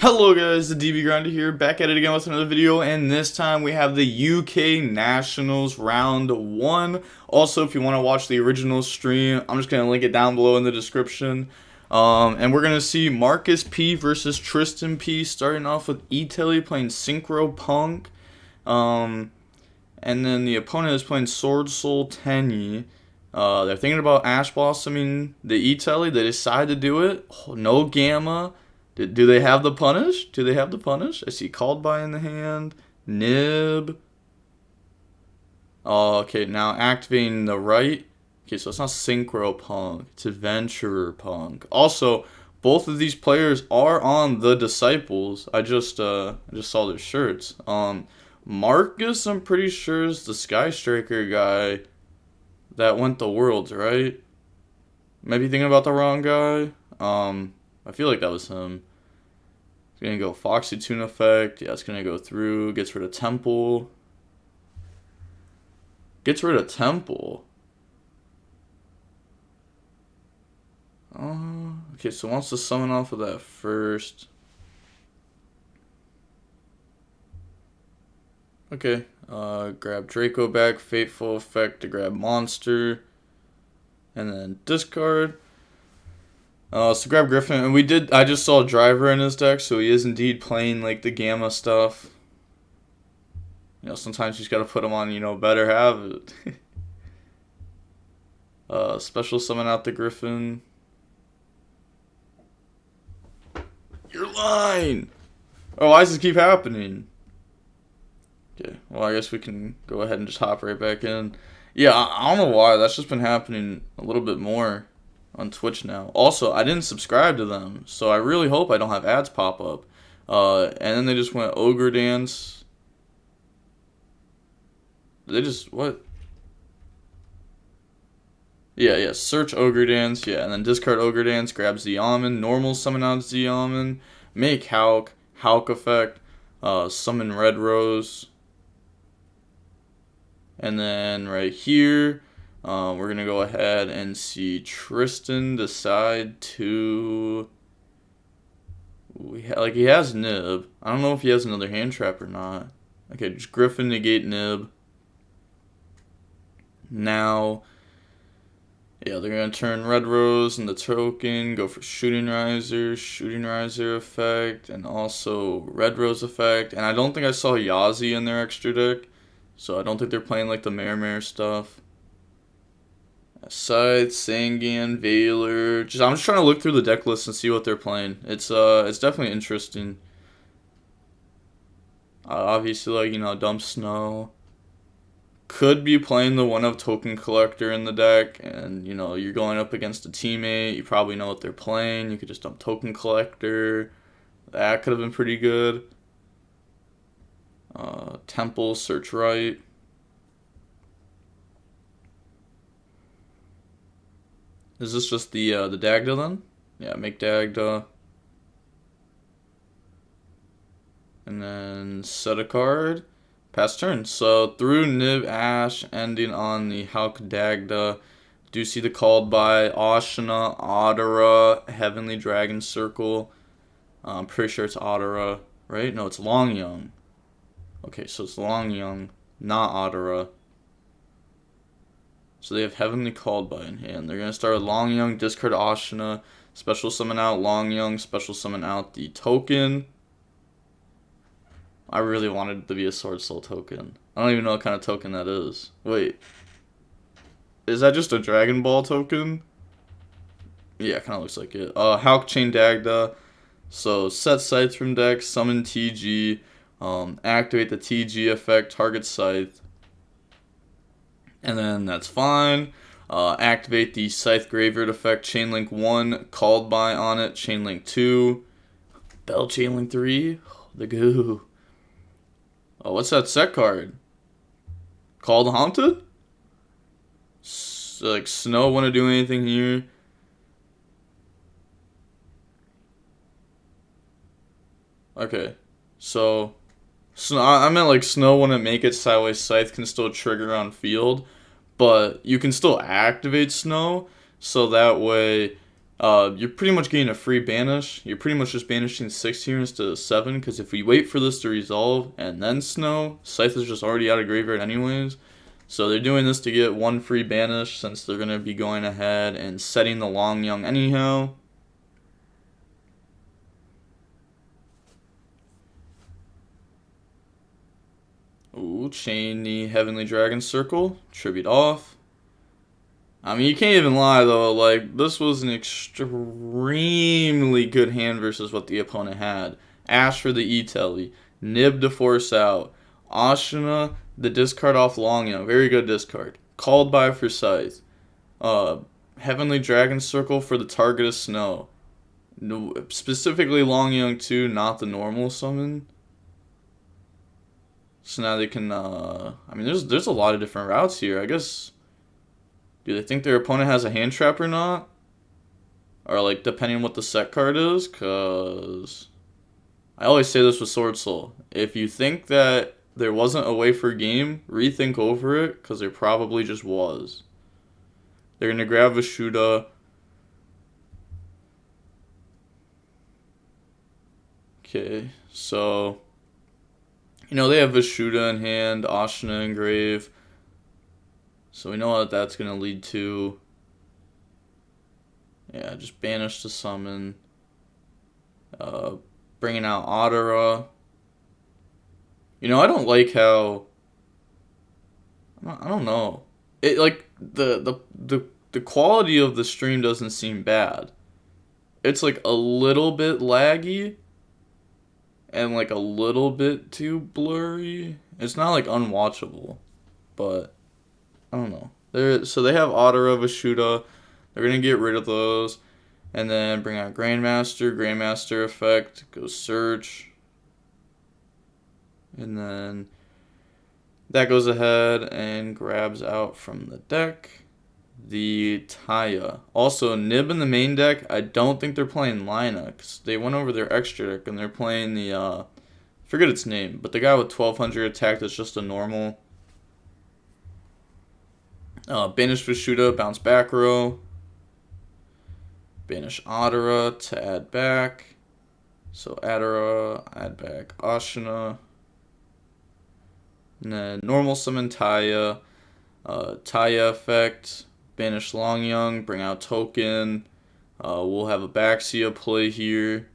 Hello guys, the DB Grinder here, back at it again with another video, and this time we have the UK Nationals Round 1. Also, if you want to watch the original stream, I'm just going to link it down below in the description. And we're going to see Marcus P versus Tristan P, starting off with Italy playing Synchro Punk. And then the opponent is playing SwordSoul Tenyi. They're thinking about Ash Blossoming the Italy. They decide to do it. Oh, no Gamma. Do they have the punish? Do they have the punish? I see called by in the hand. Nib. Oh, okay, now activating the right. Okay, so it's not Synchro Punk. It's Adventurer Punk. Also, both of these players are on the Disciples. I just saw their shirts. Marcus, I'm pretty sure, is the Sky Striker guy that went the Worlds, right? Maybe thinking about the wrong guy. I feel like that was him. It's gonna go Foxy Tune effect. Yeah, it's gonna go through. Gets rid of Temple. Gets rid of Temple. Okay, so wants to summon off of that first. Okay, grab Draco back. Fateful effect to grab Monster. And then discard. So grab Griffin, and I just saw Driver in his deck, so he is indeed playing, like, the Gamma stuff. You know, sometimes you just gotta put him on, better have it. Special summon out the Griffin. Your line! Oh, why does this keep happening? Okay, well, I guess we can go ahead and just hop right back in. Yeah, I don't know why, that's just been happening a little bit more on Twitch now. Also, I didn't subscribe to them, so I really hope I don't have ads pop up. And then they just went Ogre Dance. They just, what? Yeah, search Ogre Dance, yeah, and then discard Ogre Dance, grab Z-Almond, normal summon out Z-Almond, make Hawk effect, summon Red Rose. And then right here, we're going to go ahead and see Tristan decide to... he has Nib. I don't know if he has another hand trap or not. Okay, just Griffin negate Nib. Now, yeah, they're going to turn Red Rose into token, go for Shooting Riser effect, and also Red Rose effect. And I don't think I saw Yazi in their extra deck, so I don't think they're playing like the Mare stuff. Scythe, Sangan, Veiler. I'm just trying to look through the deck list and see what they're playing. It's definitely interesting. Obviously, Dump Snow. Could be playing the one of Token Collector in the deck, and you're going up against a teammate. You probably know what they're playing. You could just dump Token Collector. That could have been pretty good. Temple, search right. Is this just the Dagda then? Yeah, make Dagda. And then set a card. Pass turn. So through Nib Ash, ending on the Hawk Dagda. Do see the called by Ashina, Adara, Heavenly Dragon Circle. I'm pretty sure it's Adara, right? No, it's Long Young. Okay, so it's Long Young, not Adara. So they have Heavenly Called By in hand. They're going to start with Long Young, discard Ashina, special summon out Long Young, special summon out the token. I really wanted it to be a SwordSoul token. I don't even know what kind of token that is. Wait. Is that just a Dragon Ball token? Yeah, it kind of looks like it. Hawk Chain Dagda. So set Scythe from deck, summon TG, activate the TG effect, target Scythe. And then that's fine. Activate the Scythe Graveyard effect, Chainlink 1, called by on it, Chainlink 2, Bell Chainlink 3, the goo. Oh, what's that set card? Called Haunted? Snow want to do anything here? Okay, so... I meant Snow wouldn't make it sideways. Scythe can still trigger on field, but you can still activate Snow, so that way You're pretty much getting a free banish. You're pretty much just banishing 6 here instead of 7, because if we wait for this to resolve and then snow, Scythe is just already out of graveyard anyways. So they're doing this to get 1 free banish, since they're going to be going ahead and setting the Long Young anyhow. Ooh, chain the Heavenly Dragon Circle, tribute off. I mean, you can't even lie, though. Like, this was an extremely good hand versus what the opponent had. Ash for the E-Telly. Nib to force out. Ashina, the discard off Long Young. Very good discard. Called by for Scythe. Heavenly Dragon Circle for the target of Snow. No, specifically Long Young 2, not the normal summon. So now they can, I mean, there's a lot of different routes here. I guess... Do they think their opponent has a hand trap or not? Or, like, depending on what the set card is? Because I always say this with SwordSoul. If you think that there wasn't a way for a game, rethink over it, because there probably just was. They're going to grab Vishuda. Okay, so... You know, they have Vishuda in hand, Ashina in grave. So we know what that's going to lead to. Yeah, just banish to summon. Bringing out Adara. You know, I don't like how... I don't know. It, like, the quality of the stream doesn't seem bad. It's, like, a little bit laggy. And, like, a little bit too blurry. It's not, like, unwatchable. But... I don't know. So they have Adara, Vishuda. They're going to get rid of those. And then bring out Grandmaster. Grandmaster effect. Go search. And then that goes ahead and grabs out from the deck the Taya. Also, Nib in the main deck, I don't think they're playing Linux. They went over their extra deck and they're playing the, forget its name, but the guy with 1200 attack that's just a normal... Banish Vishuda, bounce back row. Banish Adara to add back. So Adara, add back Ashina. And then normal summon Taya. Taya effect. Banish Long Young, bring out token. We'll have a Baxia play here.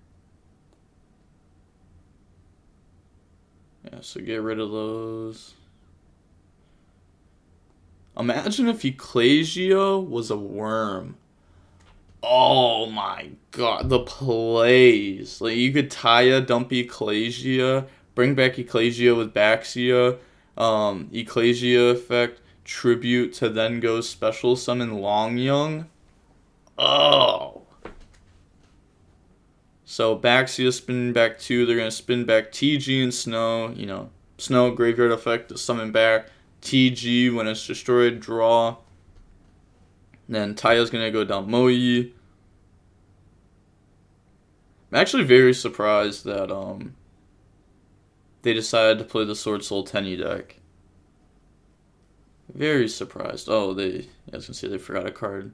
Yeah, so get rid of those. Imagine if Ecclesia was a worm. Oh my god, the plays. Like, you could Taya, dump Ecclesia, bring back Ecclesia with Baxia, Ecclesia effect, tribute to then go special summon Long Young. Oh. So Baxia spinning back 2, they're going to spin back TG and Snow, you know, Snow graveyard effect to summon back. TG, when it's destroyed, draw. Then Taya's gonna go down Moe. I'm actually very surprised that they decided to play the SwordSoul Tenny deck. Very surprised. Oh, I was gonna say they forgot a card.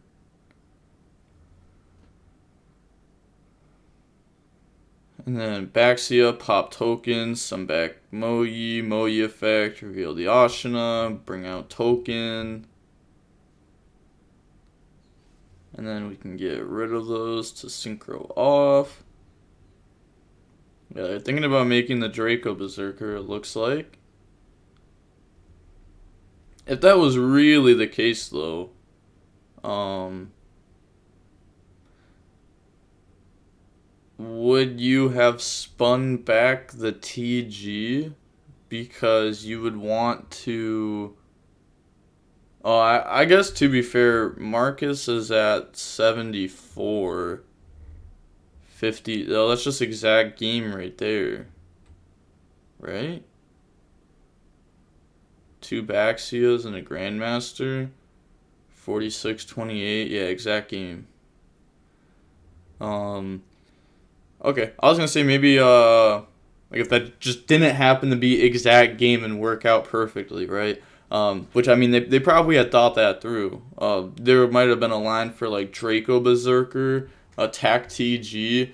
And then Baxia, pop tokens, some back Moe effect, reveal the Ashina, bring out token. And then we can get rid of those to synchro off. Yeah, they're thinking about making the Draco Berserker, it looks like. If that was really the case, though, would you have spun back the TG because you would want to... Oh, I guess to be fair, Marcus is at 74. 50. Oh, that's just exact game right there. Right? 2 Baxias and a Grandmaster. 46-28. Yeah, exact game. Okay, I was gonna say maybe like if that just didn't happen to be exact game and work out perfectly, right? Which I mean they probably had thought that through. There might have been a line for like Draco Berserker attack TG,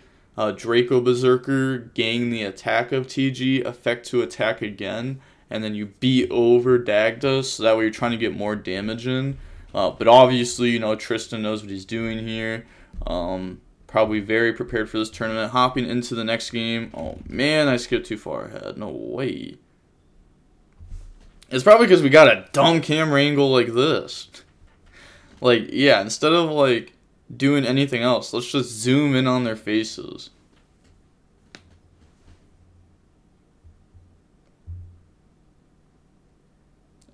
Draco Berserker, gain the attack of TG, effect to attack again, and then you beat over Dagda, so that way you're trying to get more damage in. But obviously, you know, Tristan knows what he's doing here. Probably very prepared for this tournament. Hopping into the next game. Oh man, I skipped too far ahead. No way. It's probably because we got a dumb camera angle like this. Like, yeah, instead of like doing anything else, let's just zoom in on their faces.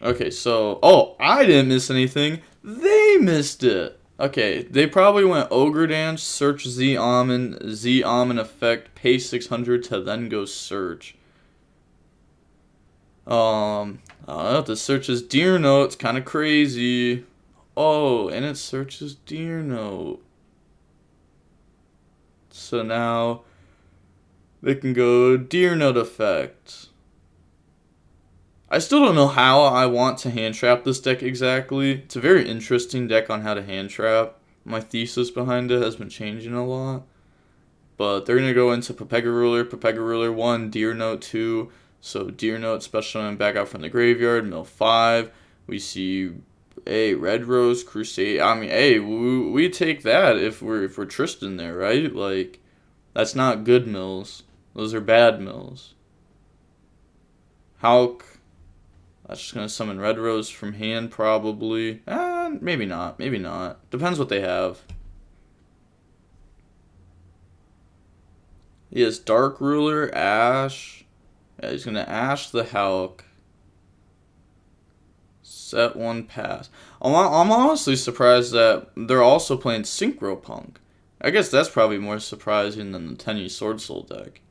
Okay, so, oh, I didn't miss anything. They missed it. Okay, they probably went Ogre Dance, search Z Almond effect, pay 600 to then go search. I don't know, the search is DeanOOR, it's kind of crazy. Oh, and it searches DeanOOR. So now they can go DeanOOR effect. I still don't know how I want to hand trap this deck exactly. It's a very interesting deck on how to hand trap. My thesis behind it has been changing a lot. But they're going to go into Pepega Ruler 1, DeanOOR 2. So DeanOOR special and back out from the graveyard, mill 5. We see a Red Rose Crusade. I mean, hey, we take that if we're Tristan there, right? Like, that's not good mills. Those are bad mills. Hulk. That's just going to summon Red Rose from hand, probably. Maybe not. Maybe not. Depends what they have. He has Dark Ruler, Ash. Yeah, he's going to Ash the Hulk. Set 1 pass. I'm honestly surprised that they're also playing Synchropunk. I guess that's probably more surprising than the Tenny SwordSoul deck.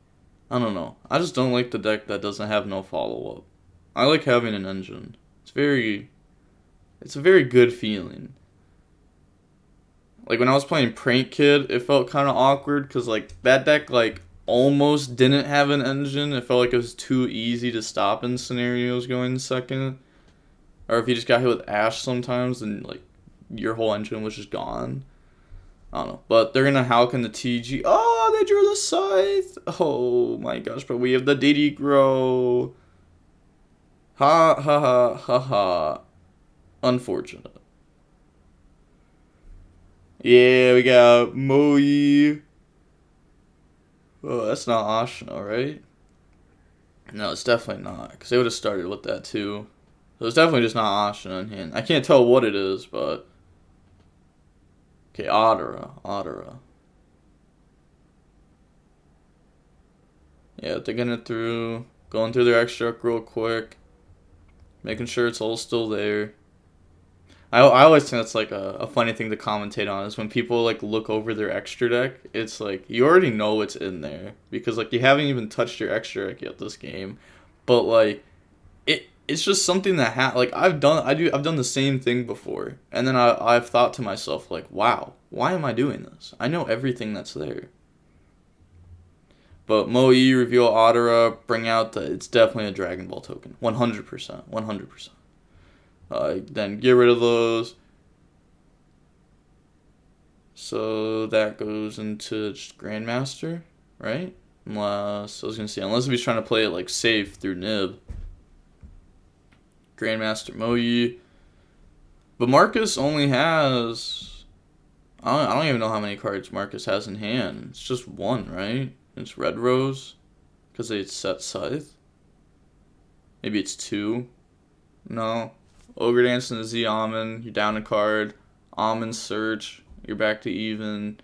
I don't know. I just don't like the deck that doesn't have no follow-up. I like having an engine. It's a very good feeling. Like when I was playing Prank Kid, it felt kind of awkward because like that deck like almost didn't have an engine. It felt like it was too easy to stop in scenarios going second. Or if you just got hit with Ash sometimes, then like your whole engine was just gone. I don't know. But they're gonna Hulk in the TG. Oh, they drew the Scythe. Oh my gosh, but we have the dotKuro. Ha ha ha ha ha. Unfortunate. Yeah, we got Moe. Oh, that's not Ashna, right? No, it's definitely not. Because they would have started with that too. So it's definitely just not Ashna in hand. I can't tell what it is, but... Okay, Ottera. Yeah, digging it through. Going through their extra real quick. Making sure it's all still there. I always think that's like a funny thing to commentate on is when people like look over their extra deck. It's like you already know what's in there because like you haven't even touched your extra deck yet this game, but like it's just something that like I've done the same thing before, and then I've thought to myself like, wow, why am I doing this? I know everything that's there. But Moe, reveal Ottera, bring out it's definitely a Dragon Ball token. 100%. Then get rid of those. So that goes into just Grandmaster, right? Unless he's trying to play it like safe through Nib. Grandmaster Moe. But Marcus only has... I don't even know how many cards Marcus has in hand. It's just one, right? It's Red Rose. Because they set Scythe. Maybe it's 2. No. Ogre Dance and the Z Almond. You're down a card. Almond Search. You're back to even.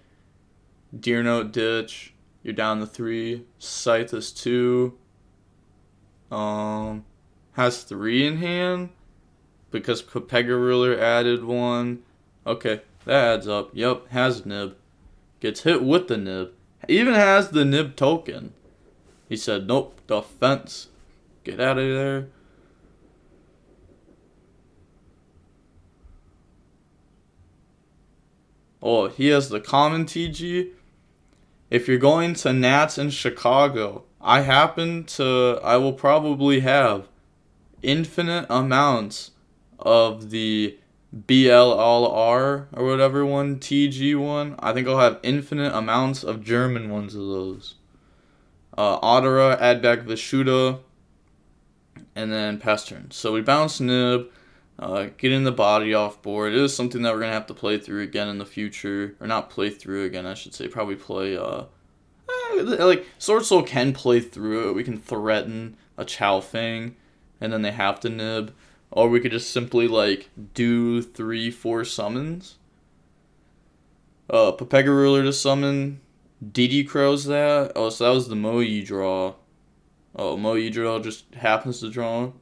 DeanOOR Ditch. You're down to 3. Scythe is 2. Has 3 in hand. Because Pepega Ruler added 1. Okay, that adds up. Yep, has Nib. Gets hit with the Nib. Even has the Nib token. He said, nope, defense. Get out of there. Oh, he has the common TG. If you're going to Nats in Chicago, I will probably have infinite amounts of the BLLR or whatever one, TG one. I think I'll have infinite amounts of German ones of those. Ottera, add back Vishuda, and then pass turn. So we bounce Nib, getting the body off board. It is something that we're going to have to play through again in the future. Or not play through again, I should say. Probably play, like, SwordSoul can play through it. We can threaten a Chowfang, and then they have to Nib. Or we could just simply, like, do 3-4 summons. Pepega Ruler to summon. dotKuro's that. Oh, so that was the Moe draw. Oh, Moe draw just happens to draw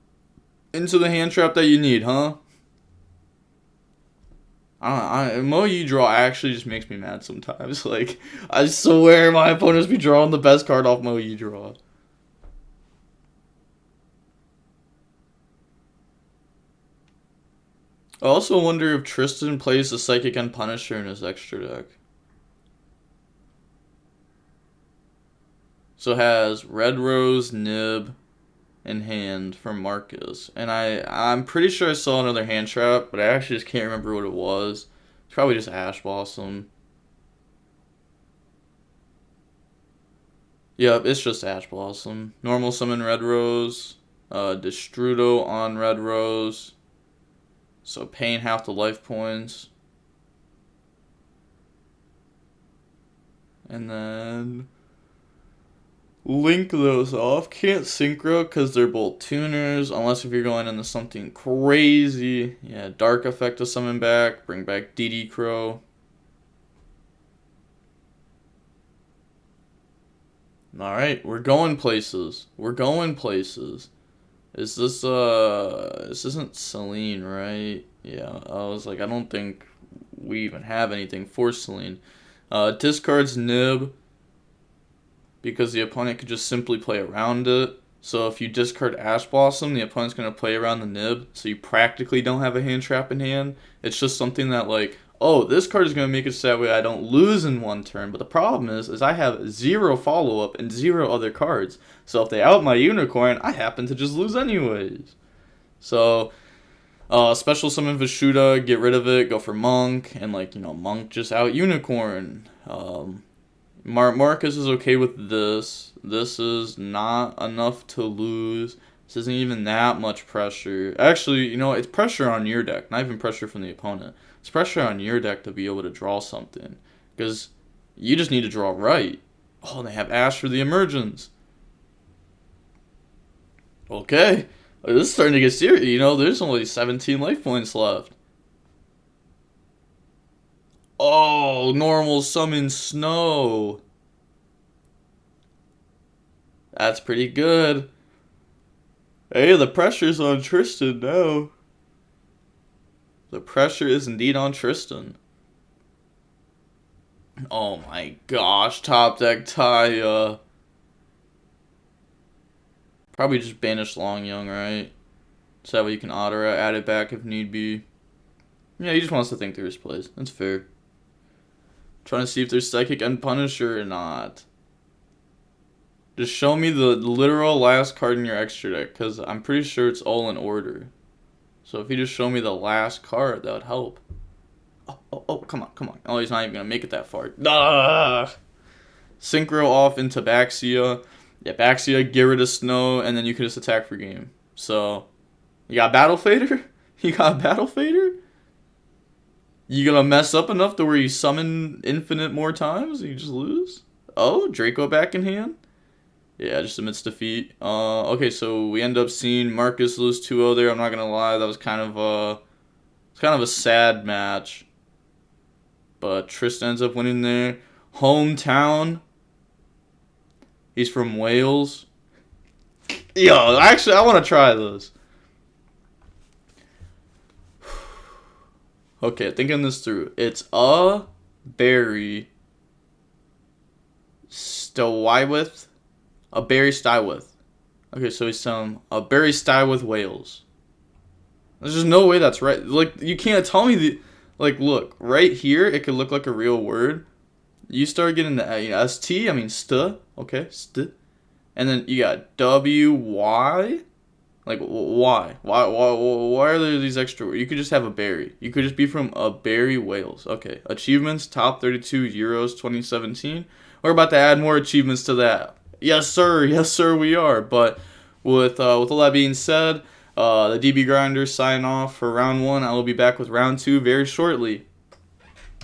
into the hand trap that you need, huh? Moe draw actually just makes me mad sometimes. Like, I swear my opponents be drawing the best card off Moe draw. I also wonder if Tristan plays the Psychic and Punisher in his extra deck. So it has Red Rose, Nib, and hand from Marcus. And I'm pretty sure I saw another hand trap, but I actually just can't remember what it was. It's probably just Ash Blossom. Yep, it's just Ash Blossom. Normal summon Red Rose. Destrudo on Red Rose. So paying half the life points. And then link those off. Can't synchro because they're both tuners. Unless if you're going into something crazy. Yeah, Dark Effect to summon back. Bring back dotKuro. Alright, we're going places. We're going places. Is this, this isn't Celine, right? Yeah, I was like, I don't think we even have anything for Celine. Discards Nib, because the opponent could just simply play around it. So if you discard Ash Blossom, the opponent's going to play around the Nib, so you practically don't have a hand trap in hand. It's just something that, like, oh, this card is going to make it so that way I don't lose in one turn. But the problem is I have 0 follow-up and 0 other cards. So if they out my Unicorn, I happen to just lose anyways. So, special summon Vishuda, get rid of it, go for Monk, and, like, you know, Monk just out Unicorn. Marcus is okay with this. This is not enough to lose. This isn't even that much pressure. Actually, you know, it's pressure on your deck, not even pressure from the opponent. It's pressure on your deck to be able to draw something. Because you just need to draw right. Oh, they have Ash for the Emergence. Okay. This is starting to get serious. You know, there's only 17 life points left. Oh, normal summon Snow. That's pretty good. Hey, the pressure's on Tristan now. The pressure is indeed on Tristan. Oh my gosh, top deck Taya. Probably just banish Long Young, right? So that way you can Ottera, add it back if need be. Yeah, he just wants to think through his plays. That's fair. Trying to see if there's Psychic and Punisher or not. Just show me the literal last card in your extra deck, because I'm pretty sure it's all in order. So if you just show me the last card, that would help. Oh, come on. Oh, he's not even going to make it that far. Ah! Synchro off into Baxia. Yeah, Baxia, get rid of Snow, and then you can just attack for game. So, you got Battle Fader? You got Battle Fader? You gonna mess up enough to where you summon infinite more times and you just lose? Oh, Draco back in hand? Yeah, just amidst defeat. Okay, so we end up seeing Marcus lose 2-0 there. I'm not gonna lie, that was kind of a sad match. But Tristan ends up winning there. Hometown. He's from Wales. Yo, actually, I want to try this. Okay, thinking this through. It's a berry Stywith. A berry Stywith. Okay, so he's a berry Stywith Wales. There's just no way that's right. Like, you can't tell me the... Like, look, right here, it could look like a real word. You start getting the ST, I mean, st, okay, st. And then you got WY. Like, why? Why are there these extra? You could just have a berry. You could just be from a berry Wales. Okay. Achievements, top 32 Euros 2017. We're about to add more achievements to that. Yes, sir. Yes, sir, we are. But with all that being said, the DB grinders sign off for round 1. I will be back with round 2 very shortly.